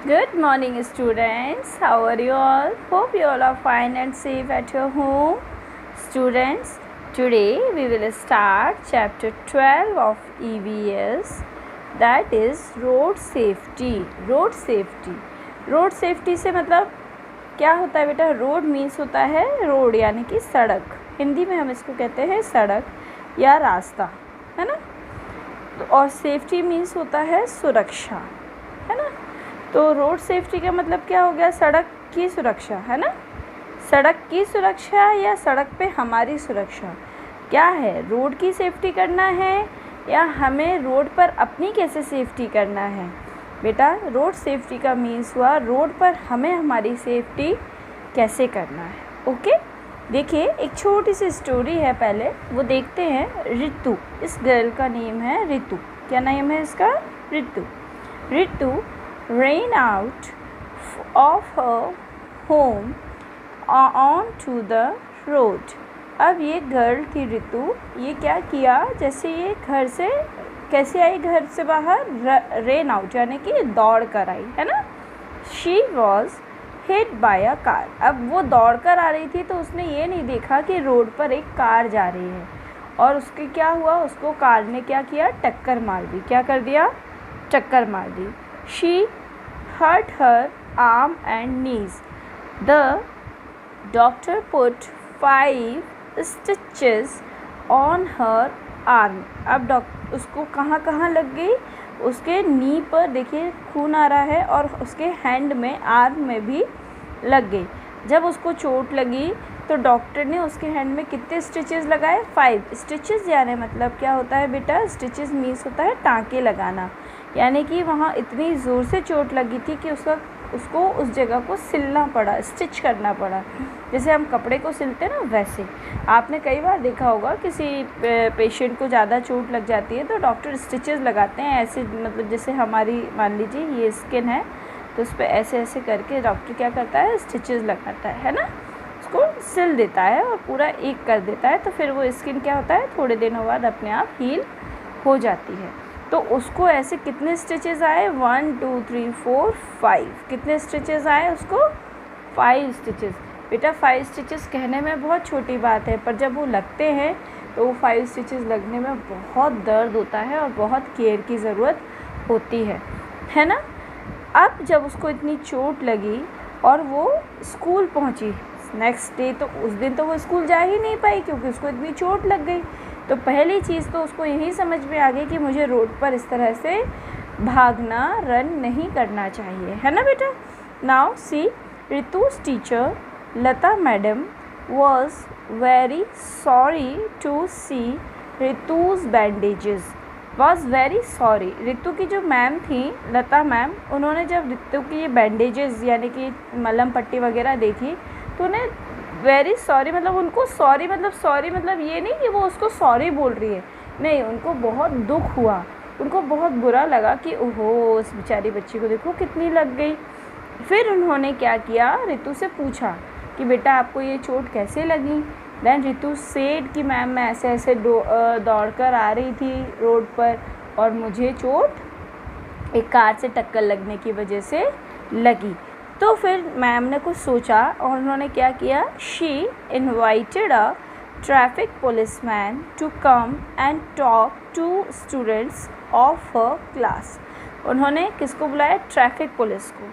Good morning, students. How are you all? Hope you all are fine and safe at your home. Students, today we will start chapter 12 of EVS, that is road safety. Road safety. Road safety से मतलब क्या होता है बेटा? Road means होता है road यानी कि सड़क, हिंदी में हम इसको कहते हैं सड़क या रास्ता, है ना। तो और सेफ्टी मीन्स होता है सुरक्षा, है ना। तो रोड सेफ्टी का मतलब क्या हो गया? सड़क की सुरक्षा, है ना। सड़क की सुरक्षा या सड़क पे हमारी सुरक्षा क्या है? रोड की सेफ्टी करना है या हमें रोड पर अपनी कैसे सेफ्टी करना है? बेटा रोड सेफ्टी का मीन्स हुआ रोड पर हमें हमारी सेफ्टी कैसे करना है। ओके, देखिए एक छोटी सी स्टोरी है, पहले वो देखते हैं। रितु, इस गर्ल का नेम है रितु। क्या नेम है इसका? Ritu. Ritu ran out of her home onto the road. अब ये गर्ल थी रितु, ये क्या किया? जैसे ये घर से कैसे आई? घर से बाहर ran out यानी कि दौड़ कर आई, है ना। She was hit by a car. अब वो दौड़ कर आ रही थी तो उसने ये नहीं देखा कि रोड पर एक कार जा रही है, और उसके क्या हुआ? उसको कार ने क्या किया? टक्कर मार दी। क्या कर दिया? टक्कर मार दी। She hurt her arm and knees. The doctor put 5 stitches on her arm. अब उसको कहाँ कहाँ लग गई? उसके नी पर देखिए खून आ रहा है, और उसके हैंड में, आर्म में भी लग गई। जब उसको चोट लगी तो डॉक्टर ने उसके हैंड में कितने स्टिचेस लगाए? 5 स्टिचेस। यानी मतलब क्या होता है बेटा? स्टिचेस मीन्स होता है टाँके लगाना, यानी कि वहाँ इतनी ज़ोर से चोट लगी थी कि उसको उस जगह को सिलना पड़ा, स्टिच करना पड़ा। जैसे हम कपड़े को सिलते हैं ना, वैसे आपने कई बार देखा होगा किसी पेशेंट को ज़्यादा चोट लग जाती है तो डॉक्टर स्टिचेस लगाते हैं ऐसे, मतलब जैसे हमारी मान लीजिए ये स्किन है तो उस पर ऐसे ऐसे करके डॉक्टर क्या करता है? स्टिचेस लगाता है ना। उसको सिल देता है और पूरा एक कर देता है, तो फिर वो स्किन क्या होता है? थोड़े दिनों बाद अपने आप हील हो जाती है। तो उसको ऐसे कितने स्टिचेस आए? 1 2 3 4 5। कितने स्टिचेस आए उसको? 5 स्टिचेस। बेटा 5 स्टिचेस कहने में बहुत छोटी बात है, पर जब वो लगते हैं तो वो 5 स्टिचेस लगने में बहुत दर्द होता है और बहुत केयर की ज़रूरत होती है ना। अब जब उसको इतनी चोट लगी और वो स्कूल पहुंची नेक्स्ट डे, तो उस दिन तो वो स्कूल जा ही नहीं पाई क्योंकि उसको इतनी चोट लग गई। तो पहली चीज़ तो उसको यही समझ में आ गई कि मुझे रोड पर इस तरह से भागना, रन नहीं करना चाहिए, है ना बेटा। Now see, Ritu's teacher Lata madam was very sorry to see Ritu's bandages. was very sorry. Ritu की जो मैम थी, लता मैम, उन्होंने जब रितु की ये बैंडेजेस यानी कि मलहम पट्टी वगैरह देखी तो उन्हें वेरी सॉरी, मतलब उनको सॉरी मतलब ये नहीं कि वो उसको सॉरी बोल रही है, नहीं, उनको बहुत दुख हुआ, उनको बहुत बुरा लगा कि ओहो उस बेचारी बच्ची को देखो कितनी लग गई। फिर उन्होंने क्या किया? रितु से पूछा कि बेटा आपको ये चोट कैसे लगी? देन रितु सेड कि मैम मैं ऐसे ऐसे दौड़ कर आ रही थी रोड पर और मुझे चोट एक कार से टक्कर लगने की वजह से लगी। तो फिर मैम ने कुछ सोचा और उन्होंने क्या किया? She invited a traffic policeman to come and talk to students of her class. उन्होंने किसको बुलाया? ट्रैफिक पुलिस को।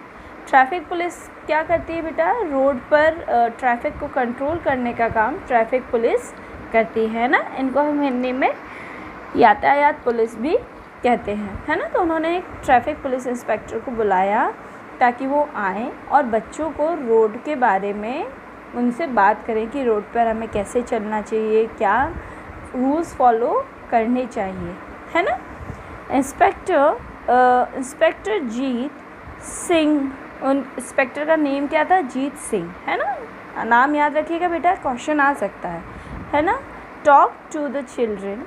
ट्रैफिक पुलिस क्या करती है बेटा? रोड पर ट्रैफिक को कंट्रोल करने का काम ट्रैफिक पुलिस करती है ना। इनको हम हिंदी में यातायात पुलिस भी कहते हैं, है ना। तो उन्होंने एक ट्रैफिक पुलिस इंस्पेक्टर को बुलाया ताकि वो आएँ और बच्चों को रोड के बारे में उनसे बात करें कि रोड पर हमें कैसे चलना चाहिए, क्या रूल्स फॉलो करने चाहिए, है ना। इंस्पेक्टर जीत सिंह, उन इंस्पेक्टर का नेम क्या था? जीत सिंह, है ना। नाम याद रखिएगा बेटा, क्वेश्चन आ सकता है ना। Talk to the children,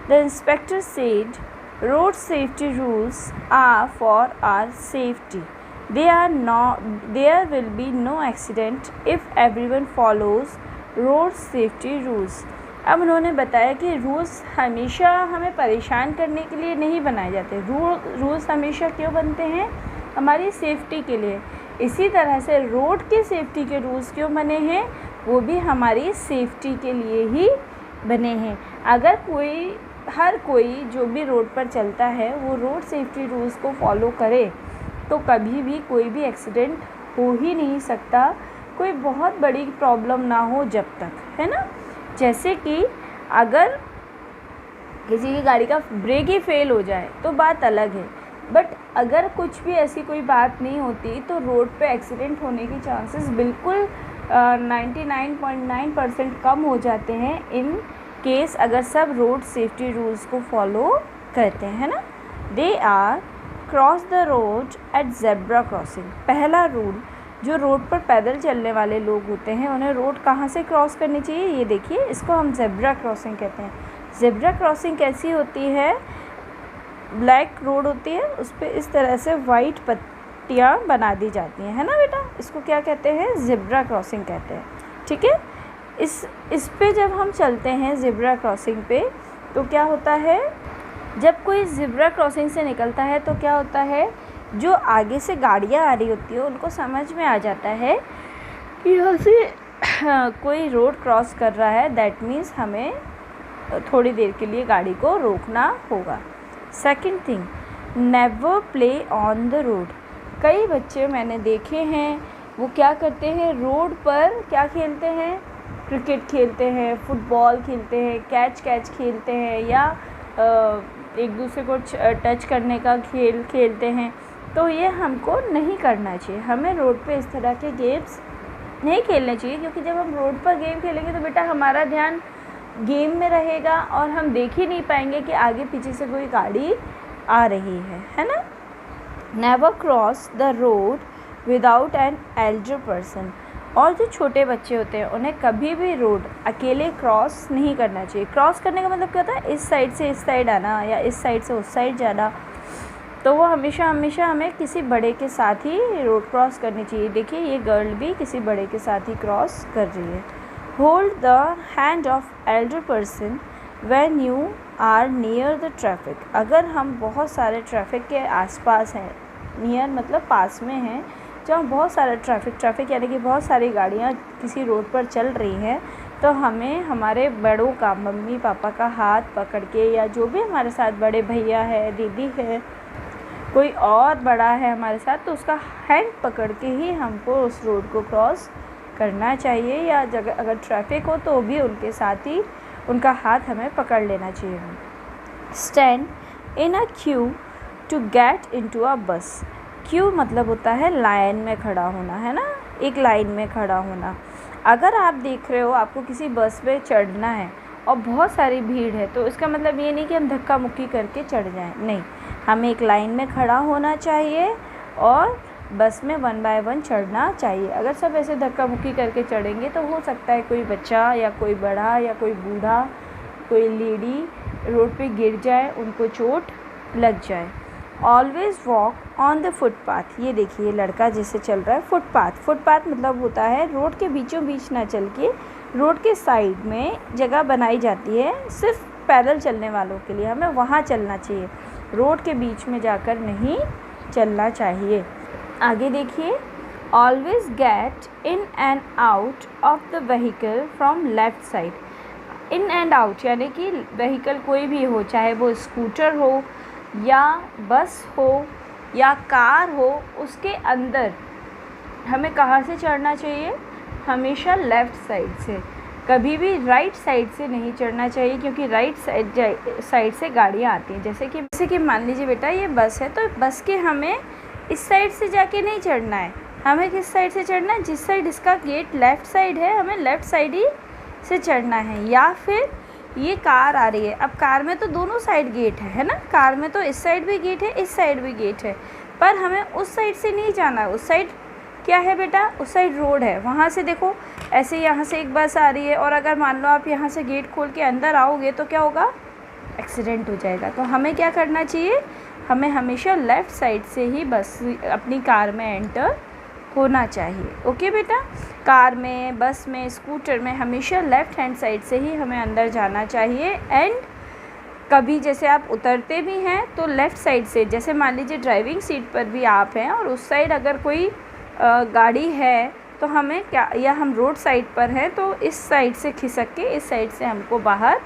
the inspector said road safety rules are for our safety. There will be no accident if everyone follows road safety rules. अब उन्होंने बताया कि रूल्स हमेशा हमें परेशान करने के लिए नहीं बनाए जाते। रूल्स हमेशा क्यों बनते हैं? हमारी सेफ्टी के लिए। इसी तरह से रोड के सेफ्टी के रूल्स क्यों बने हैं, वो भी हमारी सेफ्टी के लिए ही बने हैं। अगर हर कोई जो भी रोड पर चलता है वो रोड सेफ्टी रूल्स को फॉलो करे तो कभी भी कोई भी एक्सीडेंट हो ही नहीं सकता, कोई बहुत बड़ी प्रॉब्लम ना हो जब तक, है ना। जैसे कि अगर किसी की गाड़ी का ब्रेक ही फेल हो जाए तो बात अलग है, बट अगर कुछ भी ऐसी कोई बात नहीं होती तो रोड पे एक्सीडेंट होने की चांसेस बिल्कुल 99.9% कम हो जाते हैं इन केस अगर सब रोड सेफ्टी रूल्स को फॉलो करते हैं, ना। They are cross the road at zebra crossing. पहला रूल, जो रोड पर पैदल चलने वाले लोग होते हैं उन्हें रोड कहाँ से क्रॉस करनी चाहिए, ये देखिए, इसको हम जेब्रा क्रॉसिंग कहते हैं। जेब्रा क्रॉसिंग कैसी होती है, ब्लैक रोड होती है, उस पर इस तरह से वाइट पट्टियाँ बना दी जाती हैं, है ना बेटा। इसको क्या कहते हैं, जेब्रा क्रॉसिंग कहते हैं, ठीक है। इस पे जब हम चलते हैं जेब्रा क्रॉसिंग पे तो क्या होता है, जब कोई जेब्रा क्रॉसिंग से निकलता है तो क्या होता है, जो आगे से गाड़ियाँ आ रही होती है उनको समझ में आ जाता है कि यहाँ से कोई रोड क्रॉस कर रहा है, दैट मीन्स हमें थोड़ी देर के लिए गाड़ी को रोकना होगा। Second thing, never play on the road. कई बच्चे मैंने देखे हैं वो क्या करते हैं, रोड पर क्या खेलते हैं, क्रिकेट खेलते हैं, फुटबॉल खेलते हैं, कैच खेलते हैं, या एक दूसरे को टच करने का खेल खेलते हैं। तो ये हमको नहीं करना चाहिए, हमें रोड पे इस तरह के गेम्स नहीं खेलने चाहिए, क्योंकि जब हम रोड पर गेम खेलेंगे तो बेटा हमारा ध्यान गेम में रहेगा और हम देख ही नहीं पाएंगे कि आगे पीछे से कोई गाड़ी आ रही है ना। Never cross the road without an elder person. और जो छोटे बच्चे होते हैं उन्हें कभी भी रोड अकेले क्रॉस नहीं करना चाहिए। क्रॉस करने का मतलब क्या होता है, इस साइड से इस साइड आना या इस साइड से उस साइड जाना, तो वो हमेशा हमें किसी बड़े के साथ ही रोड क्रॉस करनी चाहिए। देखिए ये गर्ल भी किसी बड़े के साथ ही क्रॉस कर रही है। Hold the hand of elder person when you are near the traffic. अगर हम बहुत सारे ट्रैफिक के आसपास हैं, नियर मतलब पास में हैं, जहाँ बहुत सारा ट्रैफिक यानी कि बहुत सारी गाड़ियाँ किसी रोड पर चल रही हैं, तो हमें हमारे बड़ों का, मम्मी पापा का हाथ पकड़ के, या जो भी हमारे साथ बड़े भैया है, दीदी है, कोई और बड़ा है हमारे साथ, तो उसका हैंड पकड़ के ही हमको उस रोड को क्रॉस करना चाहिए। या अगर ट्रैफिक हो तो भी उनके साथ ही उनका हाथ हमें पकड़ लेना चाहिए। Stand in a queue to get into a bus. Queue मतलब होता है लाइन में खड़ा होना, है ना, एक लाइन में खड़ा होना। अगर आप देख रहे हो आपको किसी बस में चढ़ना है और बहुत सारी भीड़ है, तो इसका मतलब ये नहीं कि हम धक्का मुक्की करके चढ़ जाएं, नहीं, हमें एक लाइन में खड़ा होना चाहिए और बस में 1 बाय 1 चढ़ना चाहिए। अगर सब ऐसे धक्का मुक्की करके चढ़ेंगे तो हो सकता है कोई बच्चा या कोई बड़ा या कोई बूढ़ा, कोई लेडी रोड पे गिर जाए, उनको चोट लग जाए। Always walk on the footpath. ये देखिए लड़का जैसे चल रहा है फुटपाथ मतलब होता है रोड के बीचों बीच ना चल के रोड के साइड में जगह बनाई जाती है सिर्फ पैदल चलने वालों के लिए, हमें वहाँ चलना चाहिए, रोड के बीच में जाकर नहीं चलना चाहिए। आगे देखिए, always get in and out of the vehicle from left side. In and out यानी कि व्हीकल कोई भी हो, चाहे वो स्कूटर हो या बस हो या कार हो, उसके अंदर हमें कहाँ से चढ़ना चाहिए, हमेशा लेफ़्ट साइड से, कभी भी राइट साइड से नहीं चढ़ना चाहिए, क्योंकि राइट साइड से गाड़ियाँ आती हैं। जैसे कि मान लीजिए बेटा ये बस है, तो बस के हमें इस साइड से जाके नहीं चढ़ना है, हमें किस साइड से चढ़ना है, जिस साइड इसका गेट लेफ़्ट साइड है हमें लेफ़्ट साइड ही से चढ़ना है। या फिर ये कार आ रही है, अब कार में तो दोनों साइड गेट है ना, कार में तो इस साइड भी गेट है, इस साइड भी गेट है, पर हमें उस साइड से नहीं जाना। उस साइड क्या है बेटा, उस साइड रोड है, वहाँ से देखो ऐसे यहाँ से एक बस आ रही है और अगर मान लो आप यहाँ से गेट खोल के अंदर आओगे तो क्या होगा, एक्सीडेंट हो जाएगा। तो हमें क्या करना चाहिए, हमें हमेशा लेफ़्ट साइड से ही बस अपनी कार में एंटर होना चाहिए। ओके बेटा, कार में, बस में, स्कूटर में हमेशा लेफ़्ट हैंड साइड से ही हमें अंदर जाना चाहिए। एंड कभी जैसे आप उतरते भी हैं तो लेफ़्ट साइड से, जैसे मान लीजिए ड्राइविंग सीट पर भी आप हैं और उस साइड अगर कोई गाड़ी है तो हमें क्या, या हम रोड साइड पर हैं तो इस साइड से खिसक के इस साइड से हमको बाहर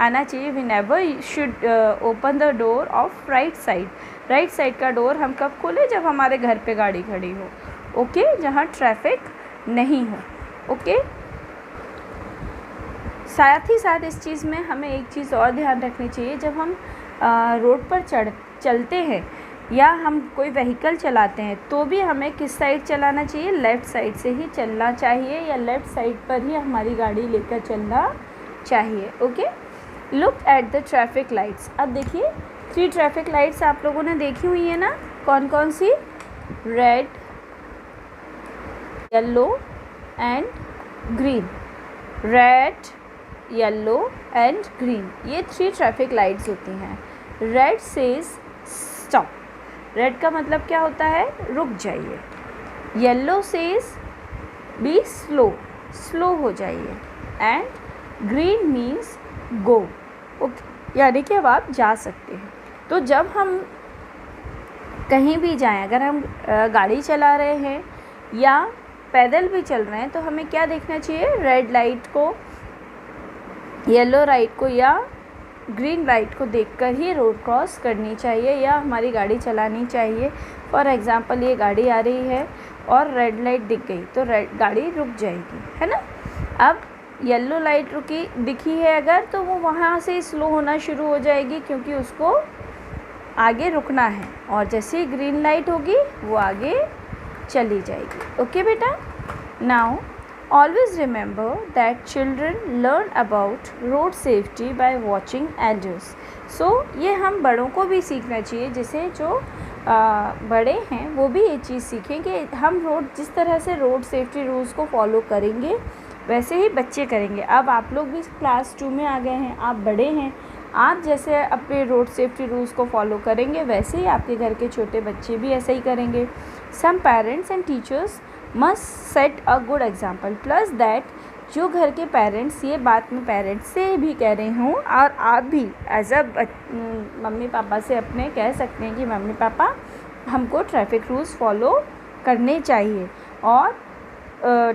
आना चाहिए। We never should open the door of right side. Right side का डोर हम कब खोलें, जब हमारे घर पे गाड़ी खड़ी हो, ओके, जहाँ ट्रैफिक नहीं हो, ओके। साथ ही साथ इस चीज़ में हमें एक चीज़ और ध्यान रखनी चाहिए, जब हम रोड पर चलते हैं या हम कोई व्हीकल चलाते हैं तो भी हमें किस साइड चलाना चाहिए, लेफ़्ट साइड से ही चलना चाहिए, या लेफ़्ट साइड पर ही हमारी गाड़ी लेकर चलना चाहिए, okay. Look at the traffic lights. अब देखिए 3 ट्रैफिक लाइट्स आप लोगों ने देखी हुई है ना, कौन कौन सी, red, yellow and green. Red, yellow and green, ये 3 ट्रैफिक लाइट्स होती हैं। रेड सेज स्टॉप, रेड का मतलब क्या होता है, रुक जाइए। Yellow says be slow, slow हो जाइए। And green means go, okay, यानी कि अब आप जा सकते हैं। तो जब हम कहीं भी जाएं, अगर हम गाड़ी चला रहे हैं या पैदल भी चल रहे हैं तो हमें क्या देखना चाहिए, रेड लाइट को, येलो लाइट को या ग्रीन लाइट को देखकर ही रोड क्रॉस करनी चाहिए या हमारी गाड़ी चलानी चाहिए। फॉर एग्ज़ाम्पल ये गाड़ी आ रही है और रेड लाइट दिख गई तो गाड़ी रुक जाएगी, है ना। अब येलो लाइट दिखी है अगर, तो वो वहाँ से स्लो होना शुरू हो जाएगी क्योंकि उसको आगे रुकना है, और जैसे ही ग्रीन लाइट होगी वो आगे चली जाएगी, ओके बेटा। Now always remember that children learn about road safety by watching elders. So ये हम बड़ों को भी सीखना चाहिए, जैसे जो बड़े हैं वो भी ये चीज़ सीखें कि हम जिस तरह से रोड सेफ्टी रूल्स को फॉलो करेंगे वैसे ही बच्चे करेंगे। अब आप लोग भी क्लास 2 में आ गए हैं, आप बड़े हैं, आप जैसे अपने रोड सेफ्टी रूल्स को फॉलो करेंगे वैसे ही आपके घर के छोटे बच्चे भी ऐसा ही करेंगे। Some parents and teachers must set a good example, plus that जो घर के पेरेंट्स, ये बात मैं पेरेंट्स से भी कह रही हूँ और आप भी एज अ मम्मी पापा से अपने कह सकते हैं कि मम्मी पापा हमको ट्रैफिक रूल्स फॉलो करने चाहिए, और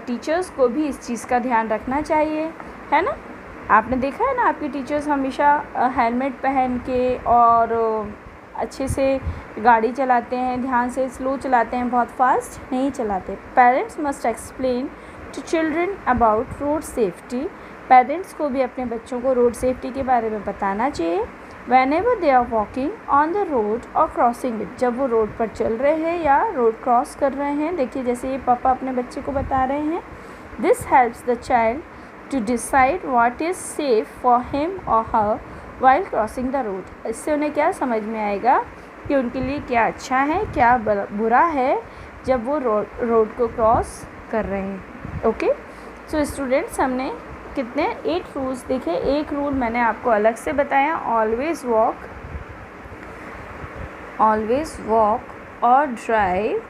टीचर्स को भी इस चीज़ का ध्यान रखना चाहिए, है ना। आपने देखा है ना, आपकी टीचर्स हमेशा हेलमेट पहन के और अच्छे से गाड़ी चलाते हैं, ध्यान से, स्लो चलाते हैं, बहुत फास्ट नहीं चलाते। Parents must explain to children about road safety. Parents को भी अपने बच्चों को रोड सेफ्टी के बारे में बताना चाहिए। whenever they are walking on the road or crossing it, जब वो रोड पर चल रहे हैं या रोड क्रॉस कर रहे हैं। देखिए जैसे ये पापा अपने बच्चे को बता रहे हैं, this helps the child to decide what is safe for him or her while crossing the road। इससे उन्हें क्या समझ में आएगा कि उनके लिए क्या अच्छा है क्या बुरा है जब वो रोड को क्रॉस कर रहे हैं, ओके। सो स्टूडेंट्स, हमने कितने 8 रूल्स देखे। एक रूल मैंने आपको अलग से बताया, ऑलवेज़ वॉक और drive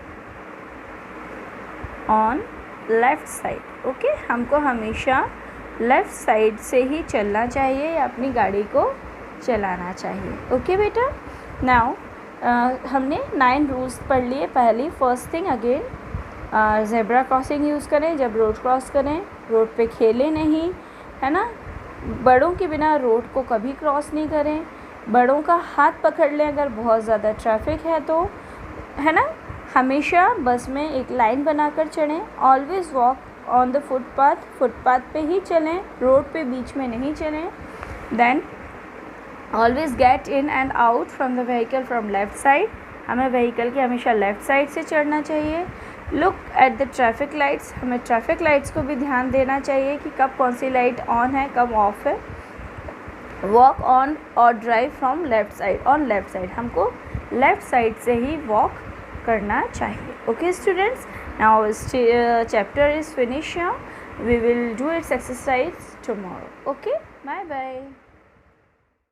on left side, okay. हमको हमेशा लेफ़्ट साइड से ही चलना चाहिए या अपनी गाड़ी को चलाना चाहिए, ओके बेटा। नाउ हमने 9 रूल्स पढ़ लिए। पहली, first thing again, zebra crossing use करें जब रोड क्रॉस करें, रोड पे खेलें नहीं, है ना। बड़ों के बिना रोड को कभी क्रॉस नहीं करें। बड़ों का हाथ पकड़ लें अगर बहुत ज़्यादा ट्रैफिक है तो, है ना। हमेशा बस में एक लाइन बनाकर चढ़ें। Always walk on the footpath पे ही चलें, रोड पे बीच में नहीं चलें। Then always get in and out from the vehicle from left side, हमें व्हीकल के हमेशा लेफ़्ट साइड से चढ़ना चाहिए। Look at the traffic lights, हमें ट्रैफिक लाइट्स को भी ध्यान देना चाहिए कि कब कौन सी लाइट ऑन है कब ऑफ है। वॉक ऑन और drive from left side, on left side, हमको लेफ़्ट साइड से ही वॉक करना चाहिए, okay students. Now chapter is finish, we will do its exercise tomorrow, okay, bye bye.